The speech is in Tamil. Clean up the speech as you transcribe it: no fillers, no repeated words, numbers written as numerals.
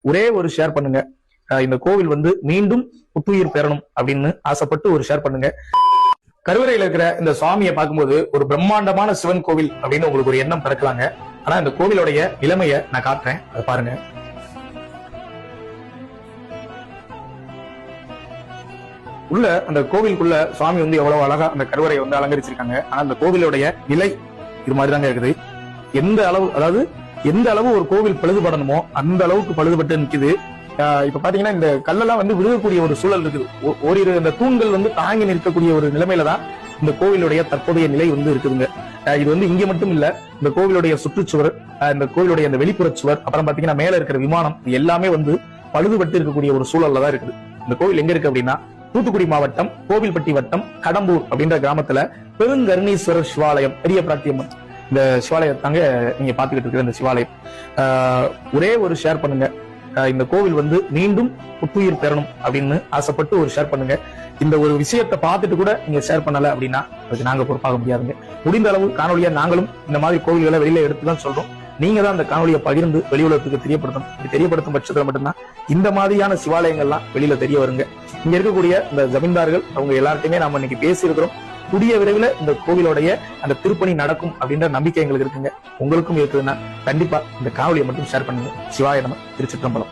ஒரே ஒரு ஷேர் பண்ணுங்க. இந்த கோவில் வந்து மீண்டும் புத்துயிர் பெறணும் அப்படின்னு ஆசைப்பட்டு ஒரு ஷேர் பண்ணுங்க. கருவறையில இருக்கிற இந்த சுவாமியை பார்க்கும்போது ஒரு பிரம்மாண்டமான சிவன் கோவில் அப்படின்னு உங்களுக்கு ஒரு எண்ணம் பிறக்கலாங்க. ஆனா இந்த கோவிலுடைய நிலைமையை நான் காட்டுறேன், அதை பாருங்க. உள்ள அந்த கோவிலுக்குள்ள சுவாமி வந்து எவ்வளவு அழகா அந்த கருவறையை வந்து அலங்கரிச்சிருக்காங்க. ஆனா அந்த கோவிலுடைய நிலை இது மாதிரிதாங்க இருக்குது. எந்த அளவு, அதாவது எந்த அளவு ஒரு கோவில் பழுதுபடணுமோ அந்த அளவுக்கு பழுதுபட்டு நிக்குது. இப்ப பாத்தீங்கன்னா இந்த கல்லெல்லாம் வந்து விழுகக்கூடிய ஒரு சூழல் இருக்குது. ஓரிரு இந்த தூண்கள் வந்து தாங்கி நிற்கக்கூடிய ஒரு நிலைமையில தான் இந்த கோவிலுடைய தற்போதைய நிலை வந்து இருக்குதுங்க. இது வந்து இங்க மட்டும் இல்ல, இந்த கோவிலுடைய சுற்றுச்சுவர், இந்த கோவிலுடைய இந்த வெளிப்புற சுவர், அப்புறம் பாத்தீங்கன்னா மேல இருக்கிற விமானம், இது எல்லாமே வந்து பழுதுபட்டு இருக்கக்கூடிய ஒரு சூழல்ல தான் இருக்குது. இந்த கோவில் எங்க இருக்கு அப்படின்னா தூத்துக்குடி மாவட்டம் கோவில்பட்டி வட்டம் கடம்பூர் அப்படின்ற கிராமத்துல பெருங்கருணீஸ்வரர் சிவாலயம், பெரிய பிராட்டியம்மன் இந்த சிவாலயத்தாங்க நீங்க பாத்துக்கிட்டு இருக்கிற இந்த சிவாலயம். ஒரே ஒரு ஷேர் பண்ணுங்க. இந்த கோவில் வந்து மீண்டும் புத்துயிர் பெறணும் அப்படின்னு ஆசைப்பட்டு ஒரு ஷேர் பண்ணுங்க. இந்த ஒரு விஷயத்தை பார்த்துட்டு கூட நீங்க ஷேர் பண்ணல அப்படின்னா அதுக்கு நாங்க பொறுப்பாக முடியாதுங்க. முடிந்த அளவு காணொலியா நாங்களும் இந்த மாதிரி கோவில்களை வெளியில எடுத்துதான் சொல்றோம். நீங்க தான் அந்த காணொலியை பகிர்ந்து வெளி உலகத்துக்கு தெரியப்படுத்தணும். இப்படி தெரியப்படுத்தும் பட்சத்துல மட்டும்தான் இந்த மாதிரியான சிவாலயங்கள்லாம் வெளியில தெரிய வருங்க. இங்க இருக்கக்கூடிய இந்த ஜமீன்தார்கள் அவங்க எல்லார்ட்டையுமே நாம இன்னைக்கு பேசியிருக்கிறோம். கூடிய விரைவில் இந்த கோவிலுடைய அந்த திருப்பணி நடக்கும் அப்படின்ற நம்பிக்கை எங்களுக்கு இருக்குங்க. உங்களுக்கும் இருக்குதுன்னா கண்டிப்பா இந்த காணொலியை மட்டும் ஷேர் பண்ணுங்க. சிவாய நம. திருச்சிற்றம்பலம்.